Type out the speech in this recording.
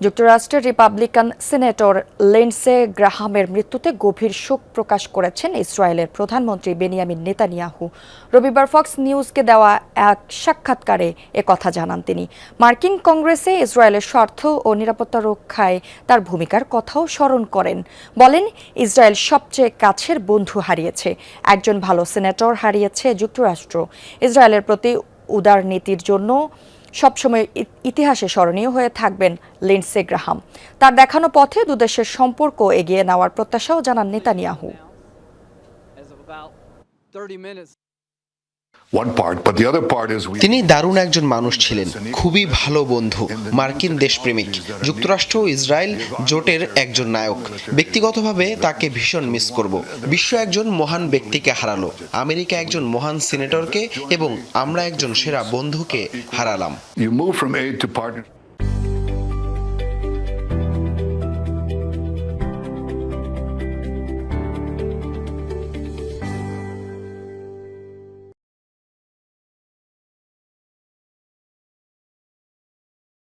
যুক্তরাষ্ট্রের Republican senator Lindsey গ্রাহামের মৃত্যুতে গভীর শোক প্রকাশ করেছেন ইসরায়েলের প্রধানমন্ত্রী বেনিয়ামিন নেতানিয়াহু। রবিবার ফক্স নিউজকে দেওয়া এক সাক্ষাৎকারে একথা জানান তিনি। মার্কিন কংগ্রেসে ইসরায়েলের স্বার্থ ও নিরাপত্তা রক্ষায় তার ভূমিকার কথাও স্মরণ করেন। বলেন, ইসরায়েল সবচেয়ে কাছের বন্ধু হারিয়েছে, একজন ভালো সিনেটর হারিয়েছে যুক্তরাষ্ট্র। ইসরায়েলের প্রতি উদার নীতির জন্য সবসময় ইতিহাসে স্মরণীয় হয়ে থাকবেন লিন্ডসে গ্রাহাম। তার দেখানো পথে দুদেশের সম্পর্ক এগিয়ে নেওয়ার প্রত্যাশাও জানান নেতানিয়াহু। তিনি দারুণ একজন মানুষ ছিলেন, খুবই ভালো বন্ধু, মার্কিন দেশপ্রেমিক, যুক্তরাষ্ট্র ও ইসরায়েল জোটের একজন নায়ক। ব্যক্তিগতভাবে তাকে ভীষণ মিস করব। বিশ্ব একজন মহান ব্যক্তিকে হারালো, আমেরিকা একজন মহান সিনেটরকে এবং আমরা একজন সেরা বন্ধুকে হারালাম।